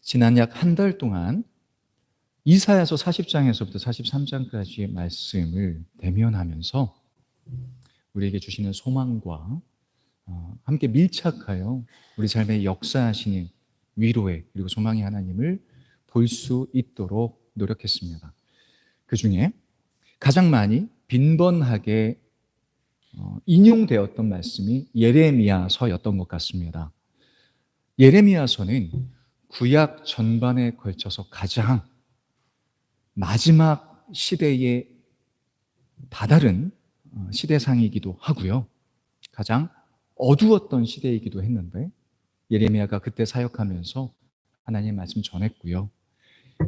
지난 약 한 달 동안 이사야서 40장에서부터 43장까지의 말씀을 대면하면서 우리에게 주시는 소망과 함께 밀착하여 우리 삶에 역사하시는 위로의 그리고 소망의 하나님을 볼 수 있도록 노력했습니다. 그 중에 가장 많이 빈번하게 인용되었던 말씀이 예레미야서였던 것 같습니다. 예레미야서는 구약 전반에 걸쳐서 가장 마지막 시대에 다다른 시대상이기도 하고요. 가장 어두웠던 시대이기도 했는데 예레미야가 그때 사역하면서 하나님의 말씀 전했고요.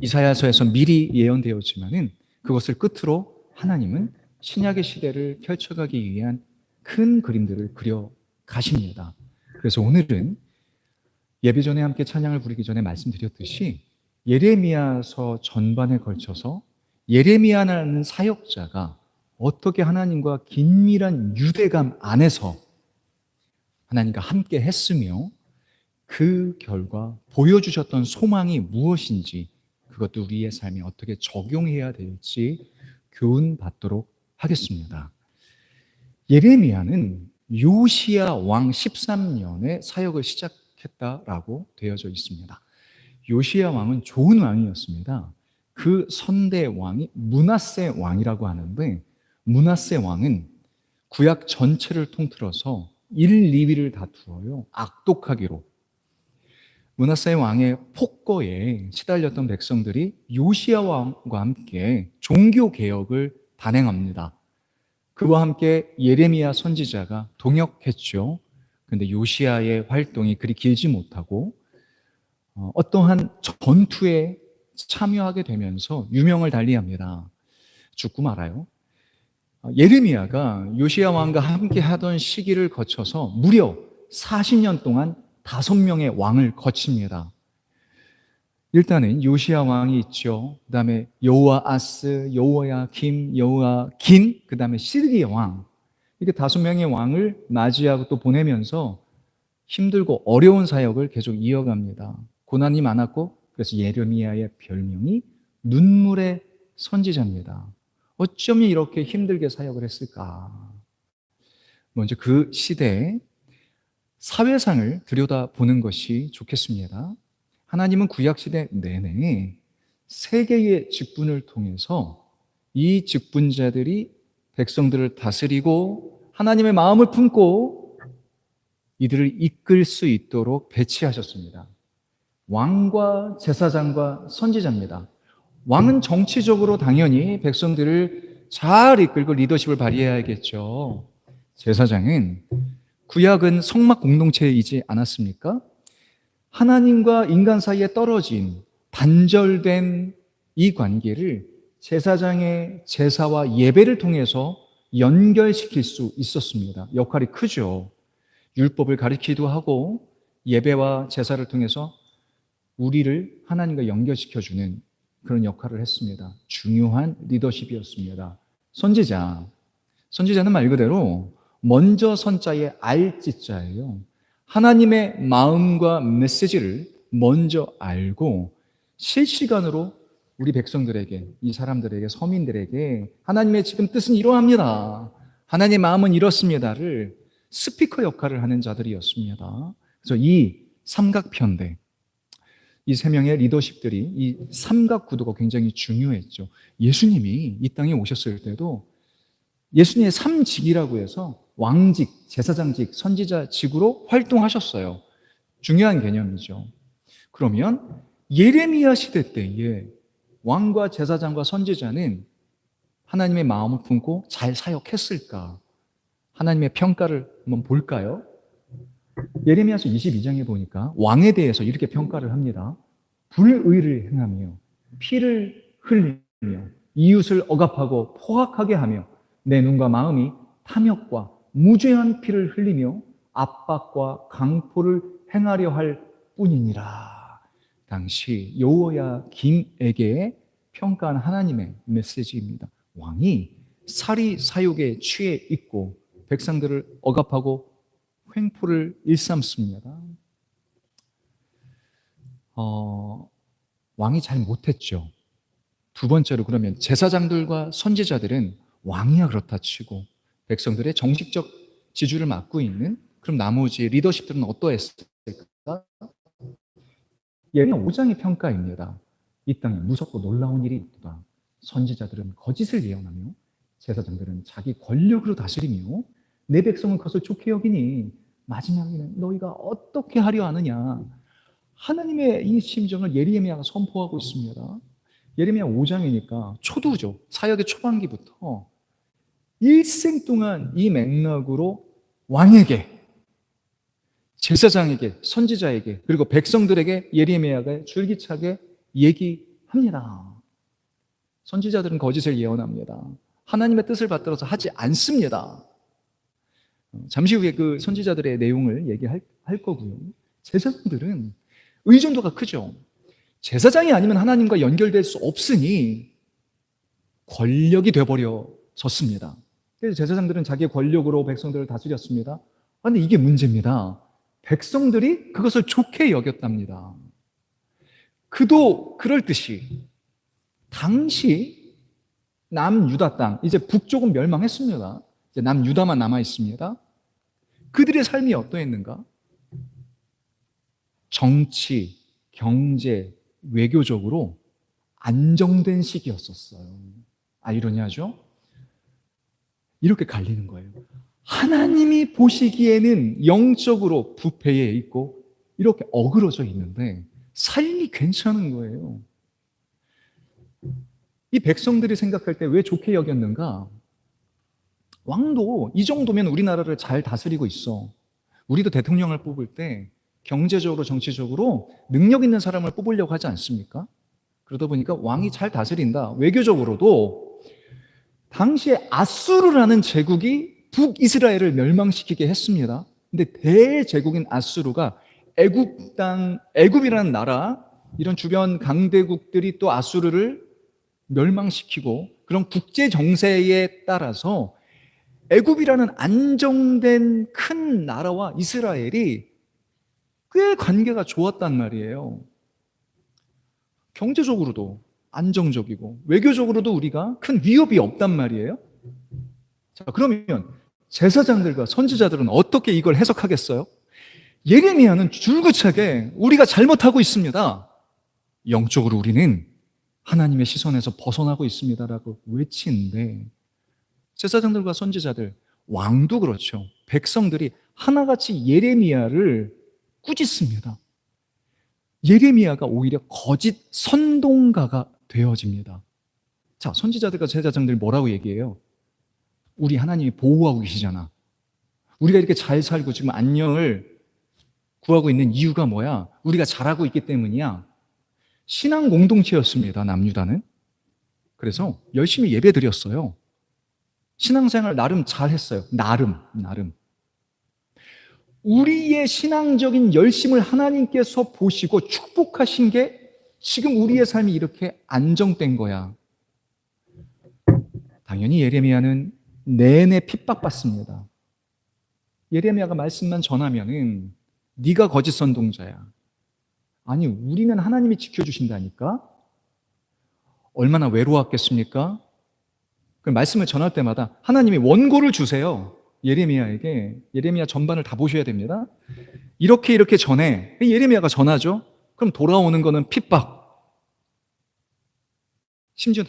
이사야서에서 미리 예언되었지만은 그것을 끝으로 하나님은 신약의 시대를 펼쳐가기 위한 큰 그림들을 그려 가십니다. 그래서 오늘은 예배 전에 함께 찬양을 부르기 전에 말씀드렸듯이 예레미야서 전반에 걸쳐서 예레미야라는 사역자가 어떻게 하나님과 긴밀한 유대감 안에서 하나님과 함께 했으며 그 결과 보여주셨던 소망이 무엇인지 그것도 우리의 삶에 어떻게 적용해야 될지 교훈 받도록 하겠습니다. 예레미야는 요시야 왕 13년에 사역을 시작했다라고 되어져 있습니다. 요시야 왕은 좋은 왕이었습니다. 그 선대 왕이 므낫세 왕이라고 하는데 므낫세 왕은 구약 전체를 통틀어서 1, 2위를 다투어요. 악독하기로. 므낫세 왕의 폭거에 시달렸던 백성들이 요시야 왕과 함께 종교 개혁을 단행합니다. 그와 함께 예레미야 선지자가 동역했죠. 그런데 요시야의 활동이 그리 길지 못하고 어떠한 전투에 참여하게 되면서 유명을 달리합니다. 죽고 말아요. 예레미야가 요시야 왕과 함께 하던 시기를 거쳐서 무려 40년 동안 5명의 왕을 거칩니다. 일단은 요시야 왕이 있죠. 그 다음에 여호아스, 여호야김, 여호야긴, 그 다음에 시드기야 왕. 이렇게 5명의 왕을 맞이하고 또 보내면서 힘들고 어려운 사역을 계속 이어갑니다. 고난이 많았고 그래서 예레미야의 별명이 눈물의 선지자입니다. 어쩌면 이렇게 힘들게 사역을 했을까? 먼저 그 시대의 사회상을 들여다보는 것이 좋겠습니다. 하나님은 구약시대 내내 세 개의 직분을 통해서 이 직분자들이 백성들을 다스리고 하나님의 마음을 품고 이들을 이끌 수 있도록 배치하셨습니다. 왕과 제사장과 선지자입니다. 왕은 정치적으로 당연히 백성들을 잘 이끌고 리더십을 발휘해야겠죠. 제사장은 구약은 성막 공동체이지 않았습니까? 하나님과 인간 사이에 떨어진 단절된 이 관계를 제사장의 제사와 예배를 통해서 연결시킬 수 있었습니다. 역할이 크죠. 율법을 가르치기도 하고 예배와 제사를 통해서 우리를 하나님과 연결시켜주는 그런 역할을 했습니다. 중요한 리더십이었습니다. 선지자는 말 그대로 먼저 선자의 알지자예요. 하나님의 마음과 메시지를 먼저 알고 실시간으로 우리 백성들에게, 이 사람들에게, 서민들에게 하나님의 지금 뜻은 이러합니다. 하나님의 마음은 이렇습니다를 스피커 역할을 하는 자들이었습니다. 그래서 이 삼각편대, 이 세 명의 리더십들이 이 삼각구도가 굉장히 중요했죠. 예수님이 이 땅에 오셨을 때도 예수님의 삼직이라고 해서 왕직, 제사장직, 선지자직으로 활동하셨어요. 중요한 개념이죠. 그러면 예레미야 시대 때에 왕과 제사장과 선지자는 하나님의 마음을 품고 잘 사역했을까? 하나님의 평가를 한번 볼까요? 예레미야서 22장에 보니까 왕에 대해서 이렇게 평가를 합니다. 불의를 행하며 피를 흘리며 이웃을 억압하고 포악하게 하며 내 눈과 마음이 탐욕과 무죄한 피를 흘리며 압박과 강포를 행하려 할 뿐이니라. 당시 여호야김에게 평가한 하나님의 메시지입니다. 왕이 사리 사욕에 취해 있고 백성들을 억압하고 횡포를 일삼습니다. 왕이 잘 못했죠. 두 번째로 그러면 제사장들과 선지자들은 왕이야 그렇다 치고 백성들의 정식적 지주를 맡고 있는 그럼 나머지 리더십들은 어떠했을까? 예레미야 5장의 평가입니다. 이 땅에 무섭고 놀라운 일이 있다. 선지자들은 거짓을 예언하며 제사장들은 자기 권력으로 다스리며 내 백성은 그것을 좋게 여기니 마지막에는 너희가 어떻게 하려 하느냐. 하나님의 이 심정을 예레미야가 선포하고 있습니다. 예레미야 5장이니까 초두죠. 사역의 초반기부터 일생 동안 이 맥락으로 왕에게, 제사장에게, 선지자에게, 그리고 백성들에게 예레미야가 줄기차게 얘기합니다. 선지자들은 거짓을 예언합니다. 하나님의 뜻을 받들어서 하지 않습니다. 잠시 후에 그 선지자들의 내용을 얘기할 거고요. 제사장들은 의존도가 크죠. 제사장이 아니면 하나님과 연결될 수 없으니 권력이 되어버려졌습니다. 그래서 제사장들은 자기의 권력으로 백성들을 다스렸습니다. 그런데 이게 문제입니다. 백성들이 그것을 좋게 여겼답니다. 그도 그럴듯이 당시 남유다 땅, 이제 북쪽은 멸망했습니다. 이제 남유다만 남아 있습니다. 그들의 삶이 어떠했는가? 정치, 경제, 외교적으로 안정된 시기였었어요. 아이러니하죠? 이렇게 갈리는 거예요. 하나님이 보시기에는 영적으로 부패해 있고 이렇게 어그러져 있는데 삶이 괜찮은 거예요. 이 백성들이 생각할 때 왜 좋게 여겼는가? 왕도 이 정도면 우리나라를 잘 다스리고 있어. 우리도 대통령을 뽑을 때 경제적으로 정치적으로 능력 있는 사람을 뽑으려고 하지 않습니까? 그러다 보니까 왕이 잘 다스린다. 외교적으로도 당시에 아수르라는 제국이 북이스라엘을 멸망시키게 했습니다. 근데 대제국인 아수르가 애굽이라는 나라, 이런 주변 강대국들이 또 아수르를 멸망시키고 그런 국제 정세에 따라서 애굽이라는 안정된 큰 나라와 이스라엘이 꽤 관계가 좋았단 말이에요. 경제적으로도 안정적이고 외교적으로도 우리가 큰 위협이 없단 말이에요. 자, 그러면 제사장들과 선지자들은 어떻게 이걸 해석하겠어요? 예레미야는 줄기차게 우리가 잘못하고 있습니다. 영적으로 우리는 하나님의 시선에서 벗어나고 있습니다라고 외치는데 제사장들과 선지자들, 왕도 그렇죠. 백성들이 하나같이 예레미야를 꾸짖습니다. 예레미야가 오히려 거짓 선동가가 되어집니다. 자, 선지자들과 제사장들이 뭐라고 얘기해요? 우리 하나님이 보호하고 계시잖아. 우리가 이렇게 잘 살고 지금 안녕을 구하고 있는 이유가 뭐야? 우리가 잘하고 있기 때문이야. 신앙 공동체였습니다, 남유다는. 그래서 열심히 예배 드렸어요. 신앙생활 나름 잘했어요. 나름. 우리의 신앙적인 열심을 하나님께서 보시고 축복하신 게 지금 우리의 삶이 이렇게 안정된 거야. 당연히 예레미야는 내내 핍박받습니다. 예레미야가 말씀만 전하면은 네가 거짓 선동자야. 아니, 우리는 하나님이 지켜주신다니까? 얼마나 외로웠겠습니까? 그 말씀을 전할 때마다 하나님이 원고를 주세요. 예레미야에게. 예레미야 전반을 다 보셔야 됩니다. 이렇게 전해. 예레미야가 전하죠. 그럼 돌아오는 거는 핍박. 심지어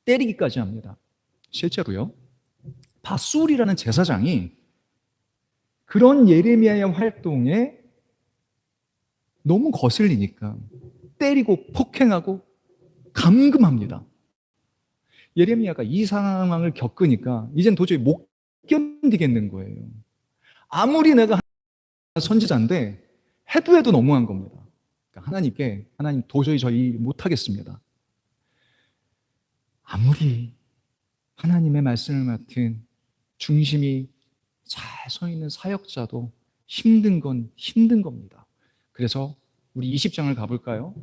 때리기까지 합니다. 실제로요. 바술이라는 제사장이 그런 예레미야의 활동에 너무 거슬리니까 때리고 폭행하고 감금합니다. 예레미야가 이 상황을 겪으니까 이젠 도저히 못 견디겠는 거예요. 아무리 내가 선지자인데 해도 너무한 겁니다. 그러니까 하나님 도저히 저희 못하겠습니다. 아무리 하나님의 말씀을 맡은 중심이 잘 서 있는 사역자도 힘든 건 힘든 겁니다. 그래서 우리 20장을 가볼까요?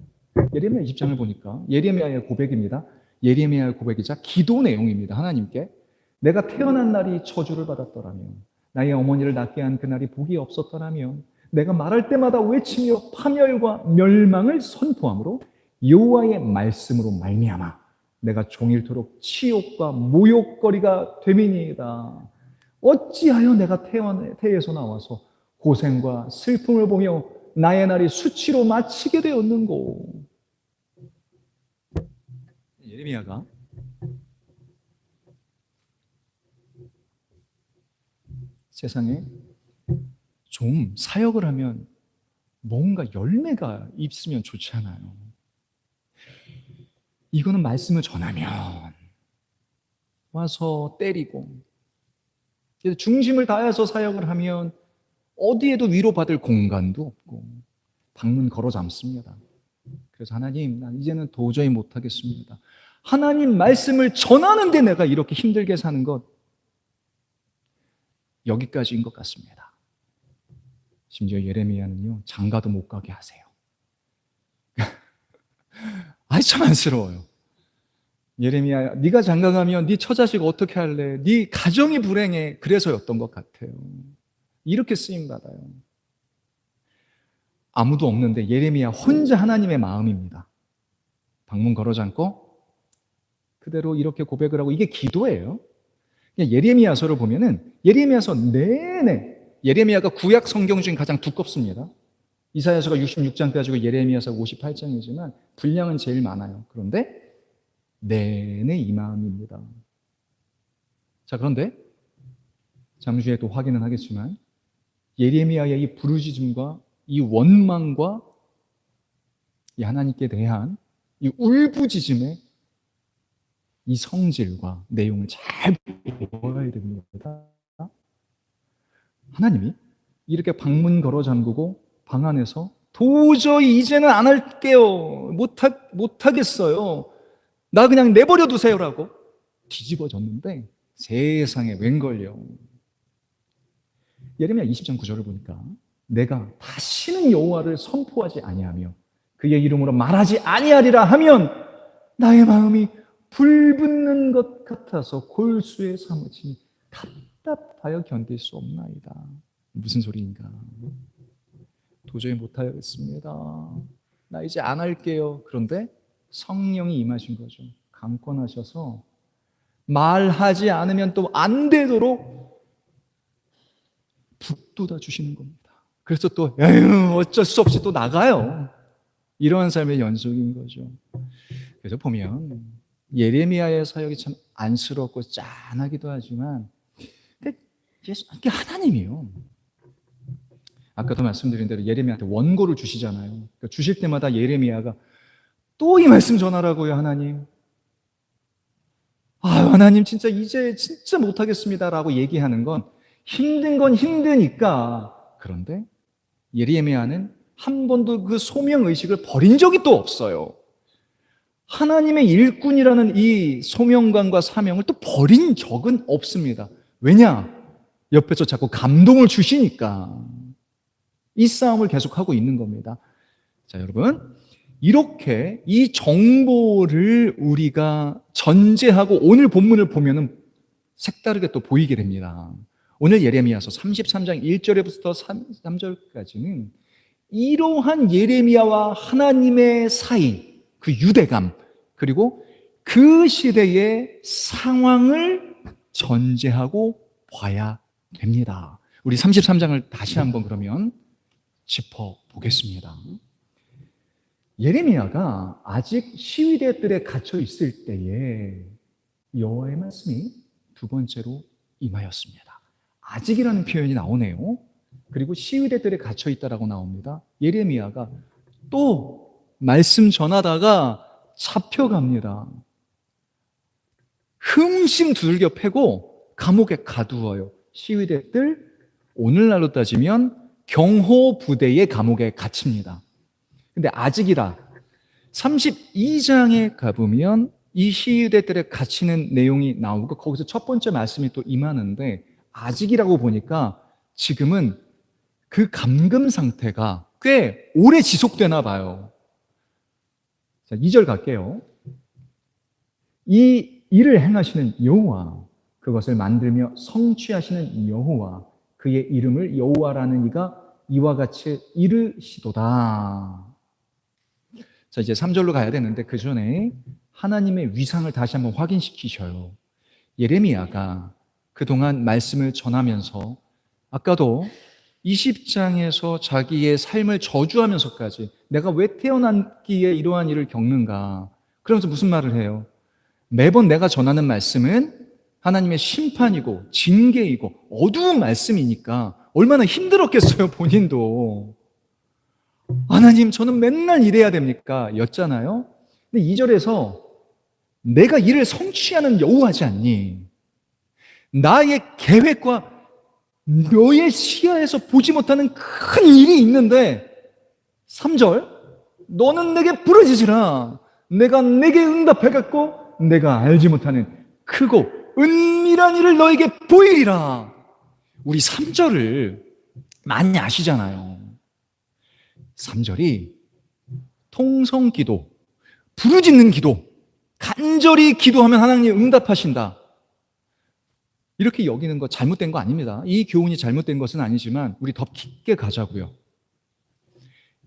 예레미야 20장을 보니까 예레미야의 고백입니다. 예레미야의 고백이자 기도 내용입니다. 하나님께 내가 태어난 날이 저주를 받았더라면, 나의 어머니를 낳게 한 그날이 복이 없었더라면, 내가 말할 때마다 외치며 파멸과 멸망을 선포함으로 여호와의 말씀으로 말미암아 내가 종일토록 치욕과 모욕거리가 됨이니이다. 어찌하여 내가 태에서 나와서 고생과 슬픔을 보며 나의 날이 수치로 마치게 되었는고. 예레미야가 세상에 좀 사역을 하면 뭔가 열매가 있으면 좋잖아요. 이거는 말씀을 전하면 와서 때리고, 중심을 다해서 사역을 하면 어디에도 위로받을 공간도 없고 방문 걸어 잠습니다. 그래서 하나님, 난 이제는 도저히 못하겠습니다. 하나님 말씀을 전하는데 내가 이렇게 힘들게 사는 것, 여기까지인 것 같습니다. 심지어 예레미야는요, 장가도 못 가게 하세요. 아이, 참 안쓰러워요. 예레미야, 네가 장가 가면 네 처자식 어떻게 할래? 네 가정이 불행해. 그래서였던 것 같아요. 이렇게 쓰임받아요. 아무도 없는데 예레미야 혼자 하나님의 마음입니다. 방문 걸어 잠고 그대로 이렇게 고백을 하고, 이게 기도예요. 예레미야서를 보면은 예레미야서 내내, 예레미야가 구약 성경 중에 가장 두껍습니다. 이사야서가 66장까지고 예레미야서가 58장이지만 분량은 제일 많아요. 그런데 내내 이 마음입니다. 자, 그런데 잠시 후에 또 확인은 하겠지만 예레미야의 이 부르짖음과 이 원망과 이 하나님께 대한 이 울부짖음의 이 성질과 내용을 잘 보아야 됩니다. 하나님이 이렇게 방문 걸어 잠그고 방 안에서 도저히 이제는 안 할게요. 못하겠어요. 나 그냥 내버려 두세요라고 뒤집어졌는데 세상에 웬걸요. 예레미야 20장 9절을 보니까 내가 다시는 여호와를 선포하지 아니하며 그의 이름으로 말하지 아니하리라 하면 나의 마음이 불붙는 것 같아서 골수에 사무치니 답답하여 견딜 수 없나이다. 무슨 소리인가? 도저히 못하겠습니다. 나 이제 안 할게요. 그런데 성령이 임하신 거죠. 강권하셔서 말하지 않으면 또 안 되도록 북돋아 주시는 겁니다. 그래서 또 에휴 어쩔 수 없이 또 나가요. 이러한 삶의 연속인 거죠. 그래서 보면 예레미야의 사역이 참 안쓰럽고 짠하기도 하지만 근데 이게 하나님이에요. 아까도 말씀드린 대로 예레미야한테 원고를 주시잖아요. 그러니까 주실 때마다 예레미야가 또 이 말씀 전하라고요. 하나님, 하나님 진짜 이제 진짜 못하겠습니다라고 얘기하는 건 힘드니까. 그런데 예레미야는 한 번도 그 소명의식을 버린 적이 또 없어요. 하나님의 일꾼이라는 이 소명감과 사명을 또 버린 적은 없습니다. 왜냐? 옆에서 자꾸 감동을 주시니까 이 싸움을 계속하고 있는 겁니다. 자, 여러분, 이렇게 이 정보를 우리가 전제하고 오늘 본문을 보면은 색다르게 또 보이게 됩니다. 오늘 예레미야서 33장 1절부터 3절까지는 이러한 예레미야와 하나님의 사이, 그 유대감, 그리고 그 시대의 상황을 전제하고 봐야 됩니다. 우리 33장을 다시 한번 그러면 짚어보겠습니다. 예레미야가 아직 시위대 뜰에 갇혀 있을 때에 여호와의 말씀이 두 번째로 임하였습니다. 아직이라는 표현이 나오네요. 그리고 시위대 뜰에 갇혀 있다라고 나옵니다. 예레미야가 또 말씀 전하다가 잡혀갑니다. 흠씬 두들겨 패고 감옥에 가두어요. 시위대 뜰, 오늘날로 따지면 경호부대의 감옥에 갇힙니다. 근데 아직이라 32장에 가보면 이 시위대들에 갇히는 내용이 나오고 거기서 첫 번째 말씀이 또 임하는데 아직이라고 보니까 지금은 그 감금 상태가 꽤 오래 지속되나 봐요. 자, 2절 갈게요. 이 일을 행하시는 여호와, 그것을 만들며 성취하시는 여호와, 그의 이름을 여호와라는 이가 이와 같이 이르시도다. 자, 이제 3절로 가야 되는데 그 전에 하나님의 위상을 다시 한번 확인시키셔요. 예레미야가 그동안 말씀을 전하면서 아까도 20장에서 자기의 삶을 저주하면서까지 내가 왜 태어났기에 이러한 일을 겪는가, 그러면서 무슨 말을 해요? 매번 내가 전하는 말씀은 하나님의 심판이고 징계이고 어두운 말씀이니까 얼마나 힘들었겠어요, 본인도. 하나님, 저는 맨날 이래야 됩니까? 였잖아요. 근데 2절에서 내가 이를 성취하는 여호와지 않니? 나의 계획과 너의 시야에서 보지 못하는 큰 일이 있는데 3절, 너는 내게 부르짖으라. 내가 내게 응답하겠고 내가 알지 못하는 크고 은밀한 일을 너에게 보이리라. 우리 3절을 많이 아시잖아요. 3절이 통성기도, 부르짖는 기도, 간절히 기도하면 하나님이 응답하신다, 이렇게 여기는 거 잘못된 거 아닙니다. 이 교훈이 잘못된 것은 아니지만 우리 더 깊게 가자고요.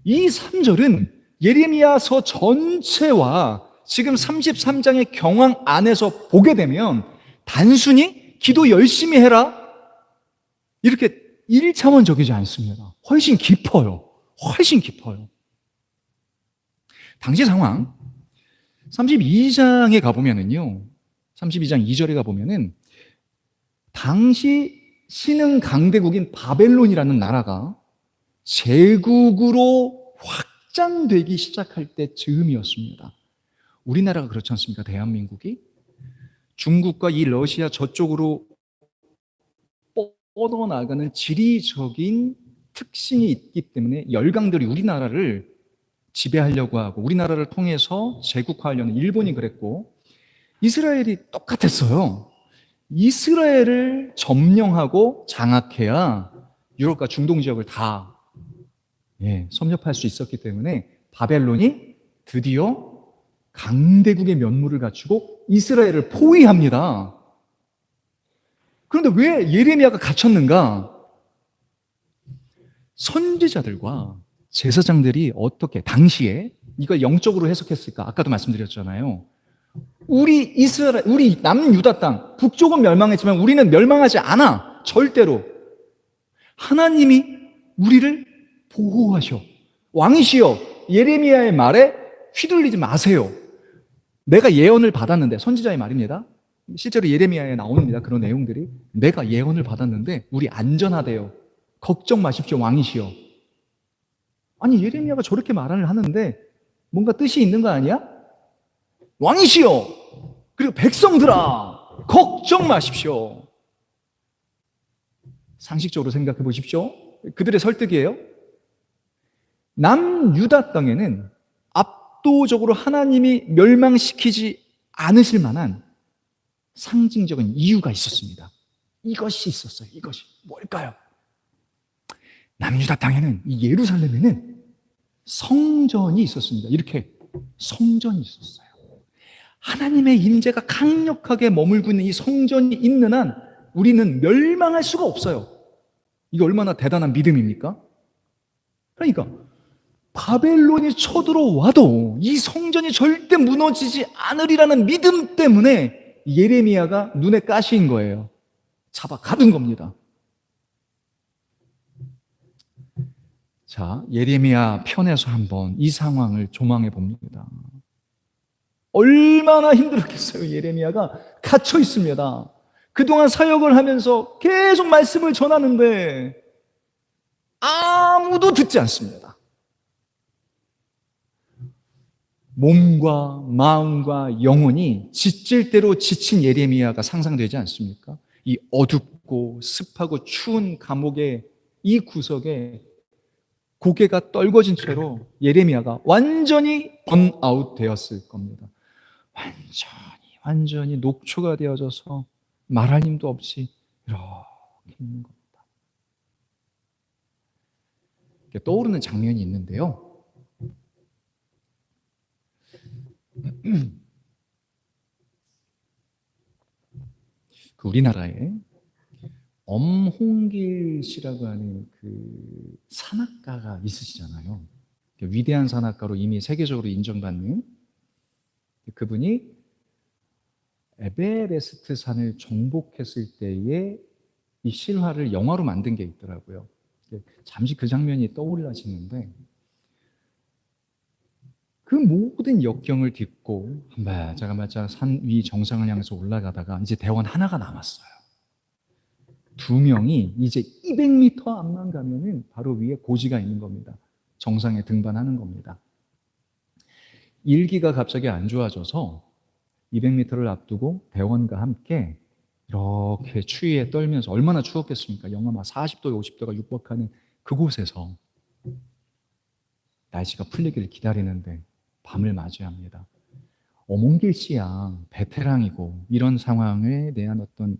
이 3절은 예레미야서 전체와 지금 33장의 경황 안에서 보게 되면 단순히 기도 열심히 해라 이렇게 1차원적이지 않습니다. 훨씬 깊어요. 훨씬 깊어요. 당시 상황 32장에 가보면은요, 32장 2절에 가보면은 당시 신흥 강대국인 바벨론이라는 나라가 제국으로 확장되기 시작할 때 즈음이었습니다. 우리나라가 그렇지 않습니까? 대한민국이 중국과 이 러시아 저쪽으로 뻗어나가는 지리적인 특징이 있기 때문에 열강들이 우리나라를 지배하려고 하고 우리나라를 통해서 제국화하려는 일본이 그랬고 이스라엘이 똑같았어요. 이스라엘을 점령하고 장악해야 유럽과 중동 지역을 다 섭렵할 수 있었기 때문에 바벨론이 드디어 강대국의 면모를 갖추고 이스라엘을 포위합니다. 그런데 왜 예레미야가 갇혔는가? 선지자들과 제사장들이 어떻게 당시에 이걸 영적으로 해석했을까? 아까도 말씀드렸잖아요. 우리 이스라엘, 우리 남유다 땅, 북쪽은 멸망했지만 우리는 멸망하지 않아. 절대로. 하나님이 우리를 보호하셔. 왕이시여, 예레미야의 말에 휘둘리지 마세요. 내가 예언을 받았는데, 선지자의 말입니다. 실제로 예레미야에 나옵니다. 그런 내용들이. 내가 예언을 받았는데 우리 안전하대요. 걱정 마십시오, 왕이시여. 아니, 예레미야가 저렇게 말을 하는데 뭔가 뜻이 있는 거 아니야? 왕이시여, 그리고 백성들아, 걱정 마십시오. 상식적으로 생각해 보십시오. 그들의 설득이에요. 남유다 땅에는 압도적으로 하나님이 멸망시키지 않으실 만한 상징적인 이유가 있었습니다. 이것이 있었어요. 이것이 뭘까요? 남유다 땅에는, 이 예루살렘에는 성전이 있었습니다. 이렇게 성전이 있었어요. 하나님의 임재가 강력하게 머물고 있는 이 성전이 있는 한 우리는 멸망할 수가 없어요. 이게 얼마나 대단한 믿음입니까? 그러니까 바벨론이 쳐들어와도 이 성전이 절대 무너지지 않으리라는 믿음 때문에 예레미야가 눈에 가시인 거예요. 잡아 가둔 겁니다. 자, 예레미야 편에서 한번 이 상황을 조망해 봅니다. 얼마나 힘들었겠어요. 예레미야가 갇혀 있습니다. 그동안 사역을 하면서 계속 말씀을 전하는데 아무도 듣지 않습니다. 몸과 마음과 영혼이 지칠 대로 지친 예레미야가 상상되지 않습니까? 이 어둡고 습하고 추운 감옥의 이 구석에 고개가 떨궈진 채로 예레미야가 완전히 번아웃 되었을 겁니다. 완전히 녹초가 되어져서 말할 힘도 없이 이렇게 있는 겁니다. 떠오르는 장면이 있는데요. 그 우리나라에 엄홍길 씨라고 하는 그 산악가가 있으시잖아요. 위대한 산악가로 이미 세계적으로 인정받는 그분이 에베레스트 산을 정복했을 때의 이 실화를 영화로 만든 게 있더라고요. 잠시 그 장면이 떠올라지는데, 그 모든 역경을 딛고 한바자가마자 산 위 정상을 향해서 올라가다가 이제 대원 하나가 남았어요. 두 명이 이제 200m 앞만 가면은 바로 위에 고지가 있는 겁니다. 정상에 등반하는 겁니다. 일기가 갑자기 안 좋아져서 200m를 앞두고 대원과 함께 이렇게 추위에 떨면서, 얼마나 추웠겠습니까? 영하 막 40도, 50도가 육박하는 그곳에서 날씨가 풀리기를 기다리는데 밤을 맞이합니다. 엄홍길 씨야 베테랑이고 이런 상황에 대한 어떤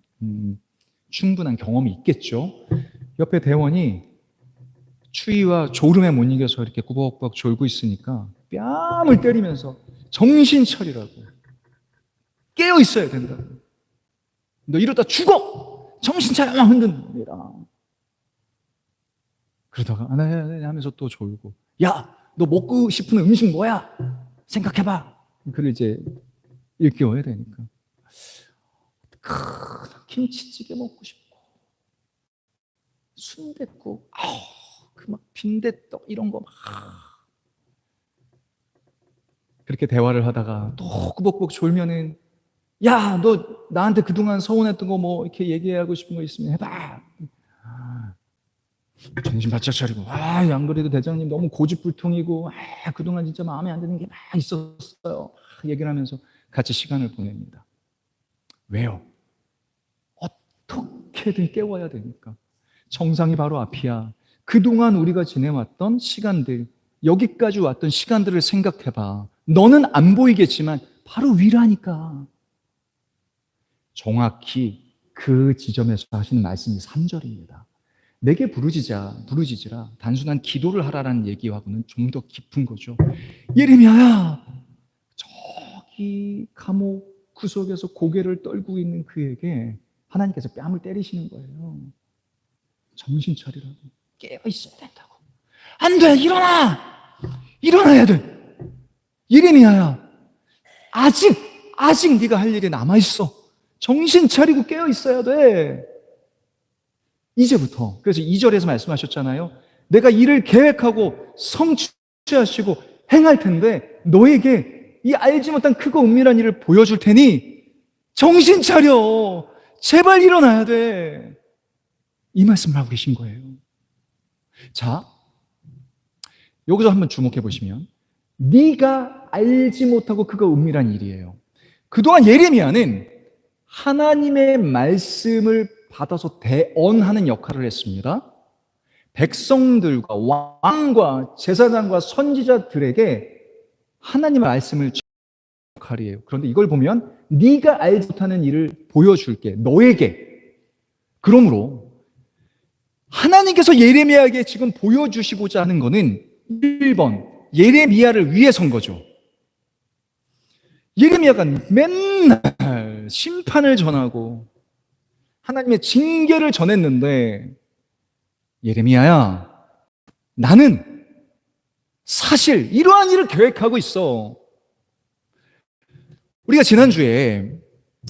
충분한 경험이 있겠죠. 옆에 대원이 추위와 졸음에 못 이겨서 이렇게 꾸벅꾸벅 졸고 있으니까 뺨을 때리면서 정신 차리라고, 깨어 있어야 된다고, 너 이러다 죽어! 정신 차려! 흔듭니다. 그러다가 네 하면서 또 졸고, 야! 너 먹고 싶은 음식 뭐야? 생각해봐. 그걸 이제 일깨워야 되니까. 김치찌개 먹고 싶고, 순댓국, 그 막 빈대떡 이런 거 막. 그렇게 대화를 하다가 또 꾸벅꾸벅 졸면은, 야, 너 나한테 그동안 서운했던 거 뭐 이렇게 얘기하고 싶은 거 있으면 해봐. 정신 바짝 차리고, 안 그래도 대장님 너무 고집불통이고, 그동안 진짜 마음에 안 드는 게 막 있었어요. 얘기를 하면서 같이 시간을 보냅니다. 왜요? 어떻게든 깨워야 되니까. 정상이 바로 앞이야. 그동안 우리가 지내왔던 시간들, 여기까지 왔던 시간들을 생각해봐. 너는 안 보이겠지만 바로 위라니까. 정확히 그 지점에서 하시는 말씀이 3절입니다. 내게 부르짖으라. 단순한 기도를 하라라는 얘기하고는 좀 더 깊은 거죠. 예레미야야, 저기 감옥 구석에서 고개를 떨고 있는 그에게 하나님께서 뺨을 때리시는 거예요. 정신 차리라고, 깨어 있어야 된다고. 안 돼, 일어나야 돼. 예레미야야, 아직 네가 할 일이 남아있어. 정신 차리고 깨어 있어야 돼. 이제부터. 그래서 2절에서 말씀하셨잖아요. 내가 일을 계획하고 성취하시고 행할 텐데 너에게 이 알지 못한 크고 은밀한 일을 보여줄 테니 정신 차려. 제발 일어나야 돼. 이 말씀을 하고 계신 거예요. 자, 여기서 한번 주목해 보시면, 네가 알지 못하고 크고 은밀한 일이에요. 그동안 예레미야는 하나님의 말씀을 받아서 대언하는 역할을 했습니다. 백성들과 왕과 제사장과 선지자들에게 하나님의 말씀을 전하는 역할이에요. 그런데 이걸 보면 네가 알지 못하는 일을 보여줄게, 너에게. 그러므로 하나님께서 예레미야에게 지금 보여주시고자 하는 것은 1번, 예레미야를 위해서인 거죠. 예레미야가 맨날 심판을 전하고 하나님의 징계를 전했는데, 예레미야야, 나는 사실 이러한 일을 계획하고 있어. 우리가 지난주에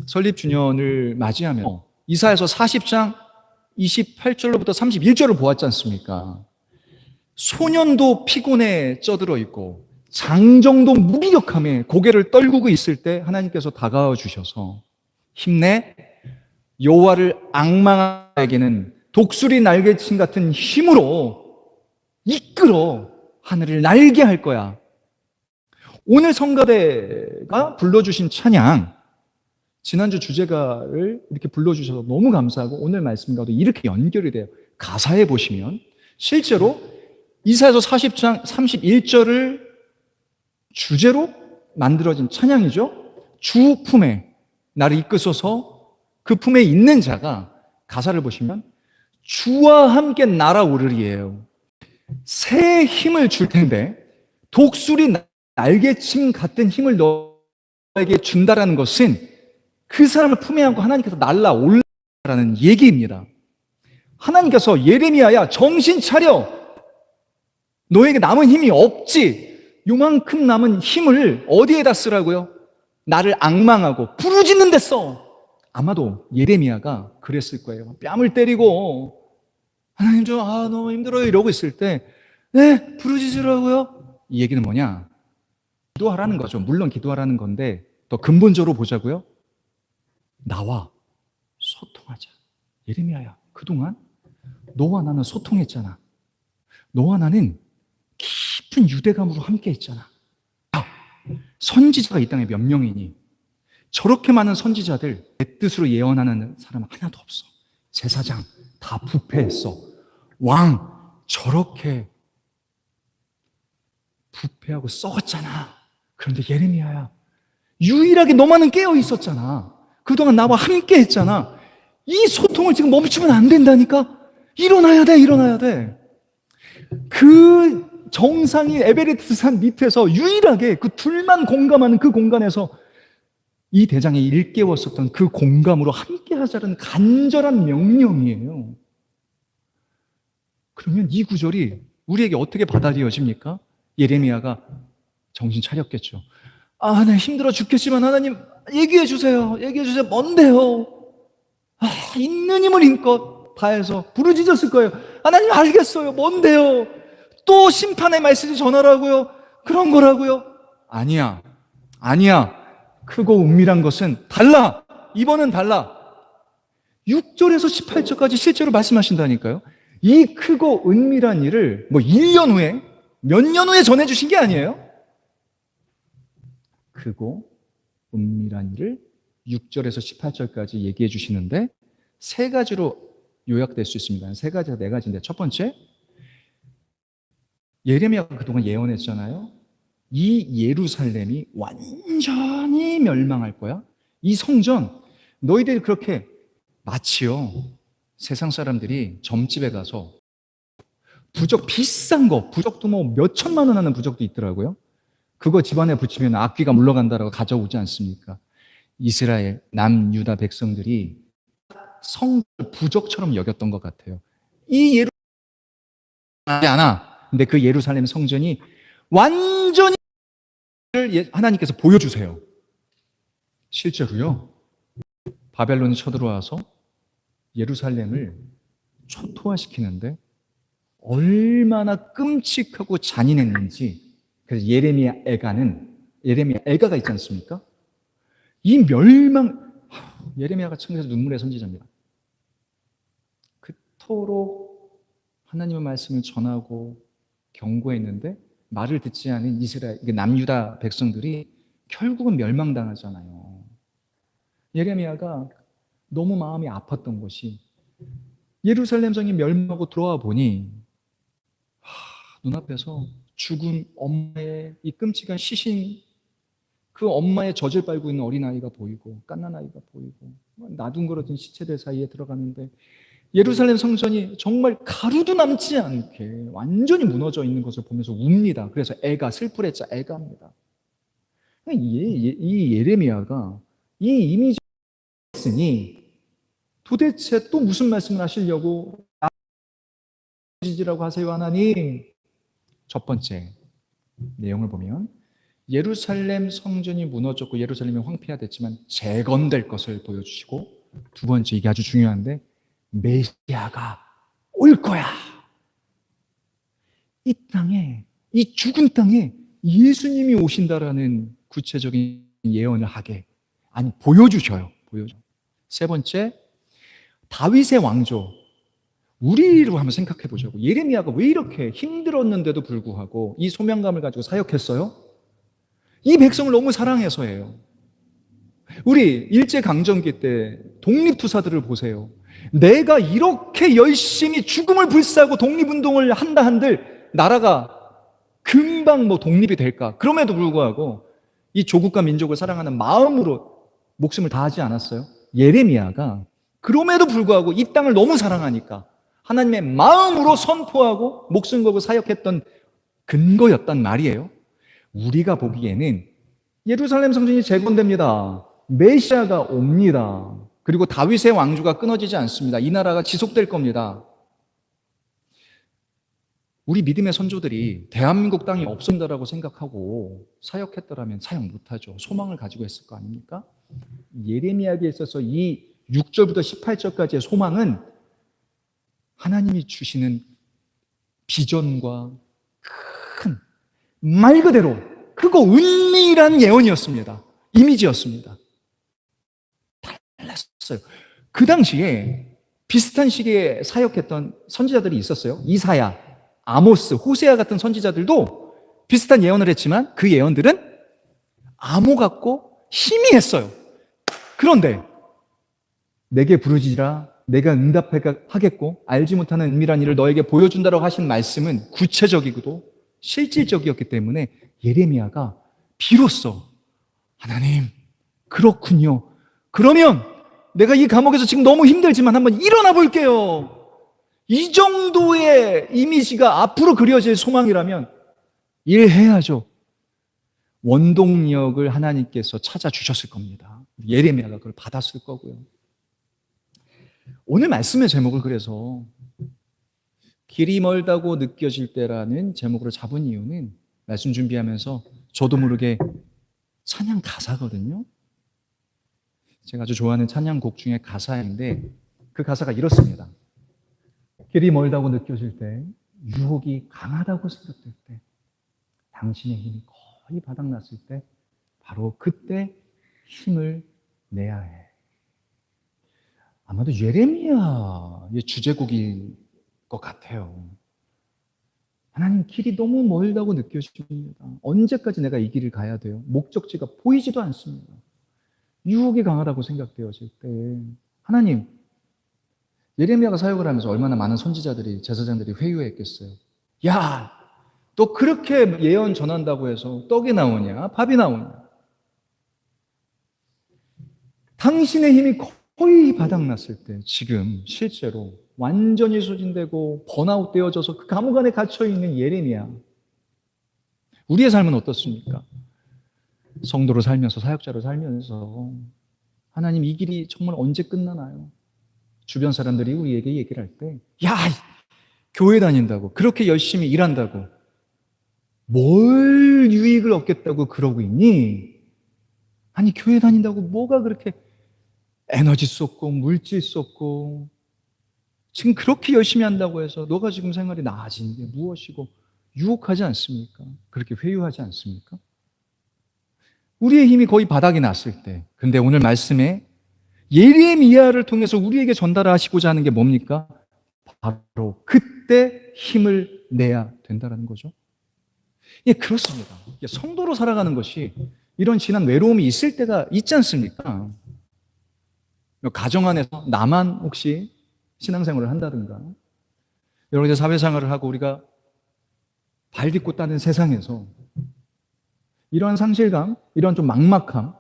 설립주년을 맞이하며 이사야서 40장 28절로부터 31절을 보았지 않습니까? 소년도 피곤에 쩌들어 있고 장정도 무기력함에 고개를 떨구고 있을 때 하나님께서 다가와 주셔서, 힘내, 여호와를 앙망한 자에게는 독수리 날개침 같은 힘으로 이끌어 하늘을 날게 할 거야. 오늘 성가대가 불러주신 찬양, 지난주 주제가를 이렇게 불러주셔서 너무 감사하고 오늘 말씀과도 이렇게 연결이 돼요. 가사에 보시면 실제로 이사야서 40장 31절을 주제로 만들어진 찬양이죠. 주 품에 나를 이끄소서, 그 품에 있는 자가, 가사를 보시면 주와 함께 날아오르리예요. 새 힘을 줄 텐데, 독수리 날개침 같은 힘을 너에게 준다라는 것은 그 사람을 품에 안고 하나님께서 날아올라라는 얘기입니다. 하나님께서 예레미야야 정신 차려. 너에게 남은 힘이 없지. 요만큼 남은 힘을 어디에다 쓰라고요? 나를 앙망하고 부르짖는 데 써. 아마도 예레미야가 그랬을 거예요. 뺨을 때리고 하나님 좀 너무 힘들어요 이러고 있을 때 네, 부르짖으라고요? 이 얘기는 뭐냐? 기도하라는 거죠. 물론 기도하라는 건데 더 근본적으로 보자고요. 나와 소통하자. 예레미야야, 그동안 너와 나는 소통했잖아. 너와 나는 깊은 유대감으로 함께 했잖아. 선지자가 이 땅에 몇 명이니? 저렇게 많은 선지자들 내 뜻으로 예언하는 사람은 하나도 없어. 제사장 다 부패했어. 왕 저렇게 부패하고 썩었잖아. 그런데 예레미야야, 유일하게 너만은 깨어 있었잖아. 그동안 나와 함께 했잖아. 이 소통을 지금 멈추면 안 된다니까. 일어나야 돼, 일어나야 돼. 그 정상이 에베레스트 산 밑에서 유일하게 그 둘만 공감하는 그 공간에서 이 대장이 일깨웠었던 그 공감으로 함께 하자는 간절한 명령이에요. 그러면 이 구절이 우리에게 어떻게 받아들여집니까? 예레미야가 정신 차렸겠죠. 네, 힘들어 죽겠지만 하나님 얘기해 주세요. 얘기해 주세요. 뭔데요? 있는 힘을 힘껏 다해서 부르짖었을 거예요. 하나님 알겠어요. 뭔데요? 또 심판의 말씀을 전하라고요? 그런 거라고요? 아니야. 크고 은밀한 것은 달라. 이번은 달라. 6절에서 18절까지 실제로 말씀하신다니까요. 이 크고 은밀한 일을 1년 후에, 몇 년 후에 전해주신 게 아니에요. 크고 은밀한 일을 6절에서 18절까지 얘기해 주시는데 세 가지로 요약될 수 있습니다. 세 가지가 네 가지인데 첫 번째, 예레미야가 그동안 예언했잖아요. 이 예루살렘이 완전히 멸망할 거야. 이 성전, 너희들이 그렇게 마치요. 세상 사람들이 점집에 가서 부적 비싼 거, 부적도 몇 천만 원 하는 부적도 있더라고요. 그거 집안에 붙이면 악귀가 물러간다라고 가져오지 않습니까? 이스라엘 남유다 백성들이 성 부적처럼 여겼던 것 같아요. 이 예루살렘이 않아. 근데 그 예루살렘 성전이 완전히 하나님께서 보여주세요. 실제로요. 바벨론이 쳐들어와서 예루살렘을 초토화시키는데 얼마나 끔찍하고 잔인했는지. 그래서 예레미야 애가가 있지 않습니까? 이 예레미야가 청에서 눈물의 선지자입니다. 그토록 하나님의 말씀을 전하고 경고했는데 말을 듣지 않은 이스라엘, 남유다 백성들이 결국은 멸망당하잖아요. 예레미야가 너무 마음이 아팠던 것이 예루살렘 성이 멸망하고 들어와 보니 눈앞에서 죽은 엄마의 이 끔찍한 시신, 그 엄마의 젖을 빨고 있는 어린아이가 보이고 갓난아이가 보이고 나둥그러진 시체들 사이에 들어가는데 예루살렘 성전이 정말 가루도 남지 않게 완전히 무너져 있는 것을 보면서 웁니다. 그래서 슬플 했자 애가입니다. 이 예레미야가 이 이미지를 했으니 도대체 또 무슨 말씀을 하시려고 지지라고 하세요 하나님? 첫 번째 내용을 보면 예루살렘 성전이 무너졌고 예루살렘이 황폐화됐지만 재건될 것을 보여주시고, 두 번째, 이게 아주 중요한데, 메시아가 올 거야. 이 땅에, 이 죽은 땅에 예수님이 오신다라는 구체적인 예언을 보여주셔요. 세 번째, 다윗의 왕조. 우리로 한번 생각해 보자고. 예레미야가 왜 이렇게 힘들었는데도 불구하고 이 소명감을 가지고 사역했어요? 이 백성을 너무 사랑해서예요. 우리 일제강점기 때 독립투사들을 보세요. 내가 이렇게 열심히 죽음을 불사하고 독립운동을 한다 한들 나라가 금방 독립이 될까? 그럼에도 불구하고 이 조국과 민족을 사랑하는 마음으로 목숨을 다하지 않았어요? 예레미야가 그럼에도 불구하고 이 땅을 너무 사랑하니까 하나님의 마음으로 선포하고 목숨 걸고 사역했던 근거였단 말이에요. 우리가 보기에는 예루살렘 성전이 재건됩니다. 메시아가 옵니다. 그리고 다윗의 왕조가 끊어지지 않습니다. 이 나라가 지속될 겁니다. 우리 믿음의 선조들이 대한민국 땅이 없습니다라고 생각하고 사역했더라면 사역 못하죠. 소망을 가지고 했을 거 아닙니까? 예레미야에게 있어서 이 6절부터 18절까지의 소망은 하나님이 주시는 비전과 큰 말 그대로 크고 은밀한 예언이었습니다. 이미지였습니다. 달랐어요. 그 당시에 비슷한 시기에 사역했던 선지자들이 있었어요. 이사야, 아모스, 호세아 같은 선지자들도 비슷한 예언을 했지만 그 예언들은 암호 같고 희미했어요. 그런데 내게 부르짖으라 내가 응답하겠고 알지 못하는 은밀한 일을 너에게 보여준다라고 하신 말씀은 구체적이고도 실질적이었기 때문에 예레미야가 비로소 하나님 그렇군요. 그러면 내가 이 감옥에서 지금 너무 힘들지만 한번 일어나 볼게요. 이 정도의 이미지가 앞으로 그려질 소망이라면 일해야죠. 원동력을 하나님께서 찾아주셨을 겁니다. 예레미야가 그걸 받았을 거고요. 오늘 말씀의 제목을 그래서 길이 멀다고 느껴질 때라는 제목으로 잡은 이유는 말씀 준비하면서 저도 모르게 찬양 가사거든요. 제가 아주 좋아하는 찬양곡 중에 가사인데 그 가사가 이렇습니다. 길이 멀다고 느껴질 때, 유혹이 강하다고 생각될 때, 당신의 힘이 거의 바닥났을 때 바로 그때 힘을 내야 해. 아마도 예레미야의 주제곡일 것 같아요. 하나님 길이 너무 멀다고 느껴집니다. 언제까지 내가 이 길을 가야 돼요? 목적지가 보이지도 않습니다. 유혹이 강하다고 생각되어질 때 하나님, 예레미야가 사역을 하면서 얼마나 많은 선지자들이 제사장들이 회유했겠어요. 야, 너 그렇게 예언 전한다고 해서 떡이 나오냐? 밥이 나오냐? 당신의 힘이 거의 바닥났을 때 지금 실제로 완전히 소진되고 번아웃 되어져서 그 감옥 안에 갇혀있는 예레미야, 우리의 삶은 어떻습니까? 성도로 살면서 사역자로 살면서 하나님 이 길이 정말 언제 끝나나요? 주변 사람들이 우리에게 얘기를 할 때 야, 교회 다닌다고 그렇게 열심히 일한다고 뭘 유익을 얻겠다고 그러고 있니? 아니 교회 다닌다고 뭐가 그렇게 에너지 쏟고 물질 쏟고 지금 그렇게 열심히 한다고 해서 너가 지금 생활이 나아진 게 무엇이고 유혹하지 않습니까? 그렇게 회유하지 않습니까? 우리의 힘이 거의 바닥이 났을 때, 근데 오늘 말씀에 예레미야를 통해서 우리에게 전달하시고자 하는 게 뭡니까? 바로 그때 힘을 내야 된다는 거죠. 예, 그렇습니다. 성도로 살아가는 것이 이런 진한 외로움이 있을 때가 있지 않습니까? 가정 안에서 나만 혹시 신앙생활을 한다든가, 여러 가지 사회생활을 하고 우리가 발 딛고 따는 세상에서 이러한 상실감, 이러한 좀 막막함,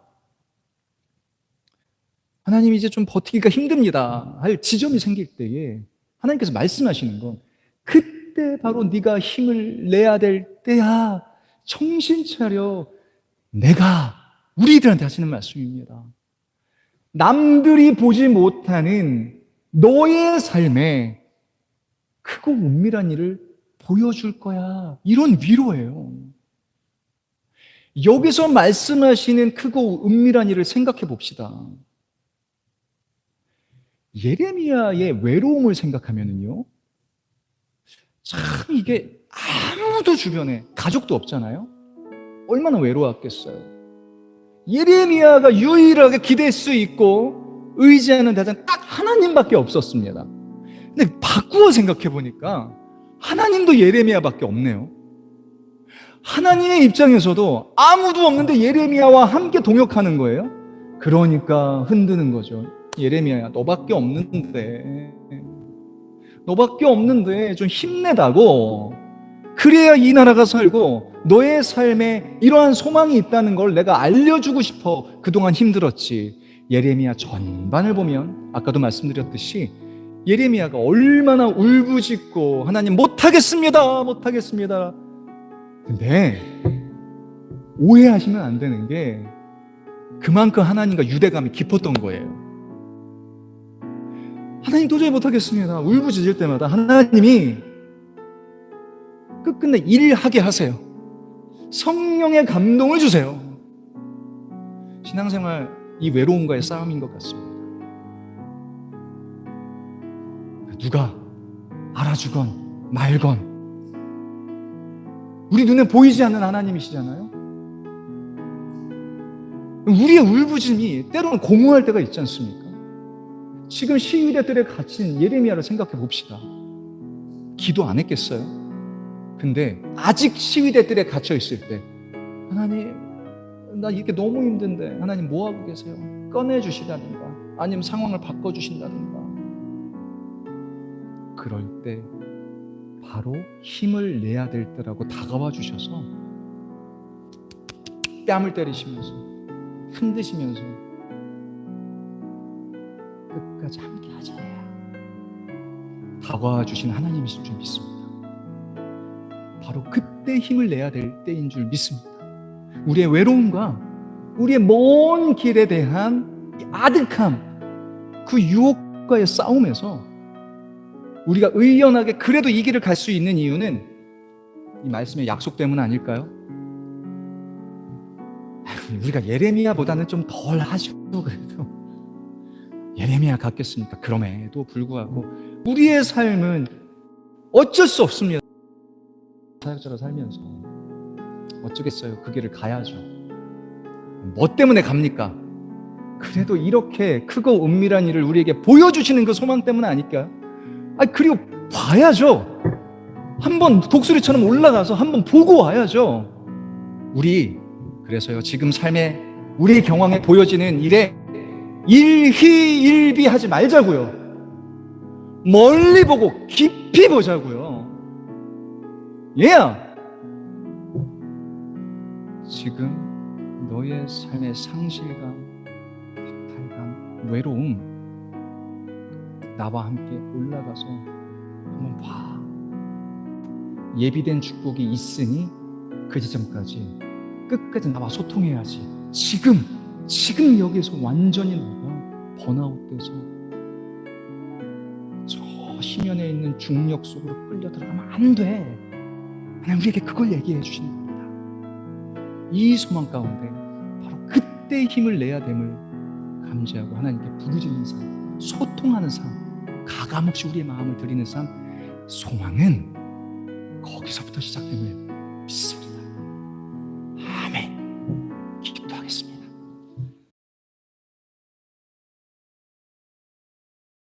하나님이 이제 좀 버티기가 힘듭니다 할 지점이 생길 때에 하나님께서 말씀하시는 건 그때 바로 네가 힘을 내야 될 때야. 정신 차려. 내가 우리들한테 하시는 말씀입니다. 남들이 보지 못하는 너의 삶에 크고 은밀한 일을 보여줄 거야. 이런 위로예요. 여기서 말씀하시는 크고 은밀한 일을 생각해 봅시다. 예레미야의 외로움을 생각하면은요, 참 이게 아무도 주변에 가족도 없잖아요. 얼마나 외로웠겠어요. 예레미야가 유일하게 기댈 수 있고 의지하는 대상 딱 하나님밖에 없었습니다. 근데 바꾸어 생각해 보니까 하나님도 예레미야밖에 없네요. 하나님의 입장에서도 아무도 없는데 예레미야와 함께 동역하는 거예요. 그러니까 흔드는 거죠. 예레미야야, 너밖에 없는데 좀 힘내다고. 그래야 이 나라가 살고 너의 삶에 이러한 소망이 있다는 걸 내가 알려주고 싶어 그동안 힘들었지. 예레미야 전반을 보면 아까도 말씀드렸듯이 예레미야가 얼마나 울부짖고 하나님 못하겠습니다. 근데 오해하시면 안 되는 게 그만큼 하나님과 유대감이 깊었던 거예요. 하나님 도저히 못하겠습니다. 울부짖을 때마다 하나님이 끝끝내 일하게 하세요. 성령의 감동을 주세요. 신앙생활, 이 외로움과의 싸움인 것 같습니다. 누가 알아주건 말건 우리 눈에 보이지 않는 하나님이시잖아요. 우리의 울부짖음이 때로는 공허할 때가 있지 않습니까? 지금 시위대들에 갇힌 예레미야를 생각해 봅시다. 기도 안 했겠어요? 근데 아직 시위대들에 갇혀 있을 때 하나님, 나 이게 너무 힘든데 하나님 뭐 하고 계세요? 꺼내주시다든가 아니면 상황을 바꿔주신다든가. 그럴 때 바로 힘을 내야 될 때라고 다가와 주셔서 뺨을 때리시면서 흔드시면서 끝까지 함께 하자야 다가와 주신 하나님이실 줄 믿습니다. 바로 그때 힘을 내야 될 때인 줄 믿습니다. 우리의 외로움과 우리의 먼 길에 대한 아득함, 그 유혹과의 싸움에서 우리가 의연하게 그래도 이 길을 갈 수 있는 이유는 이 말씀의 약속 때문 아닐까요? 우리가 예레미야보다는 좀 덜 하죠. 그래도 예레미야 같겠습니까? 그럼에도 불구하고 우리의 삶은 어쩔 수 없습니다. 사역자로 살면서 어쩌겠어요. 그 길을 가야죠. 뭐 때문에 갑니까? 그래도 이렇게 크고 은밀한 일을 우리에게 보여주시는 그 소망 때문 아닐까요? 그리고 봐야죠. 한번 독수리처럼 올라가서 한번 보고 와야죠. 우리 그래서요, 지금 삶에 우리 경황에 보여지는 일에 일희일비하지 말자고요. 멀리 보고 깊이 보자고요. 지금 너의 삶의 상실감, 박탈감, 외로움, 나와 함께 올라가서 한번 봐. 예비된 축복이 있으니 그 지점까지 끝까지 나와 소통해야지. 지금 여기서 완전히 너가 번아웃돼서 저 희면에 있는 중력 속으로 끌려 들어가면 안 돼. 하나님 우리에게 그걸 얘기해 주시는 겁니다. 이 소망 가운데 바로 그때 힘을 내야 됨을 감지하고 하나님께 부르짖는 삶, 소통하는 삶, 가감없이 우리의 마음을 드리는 삶, 소망은 거기서부터 시작됨을 믿습니다.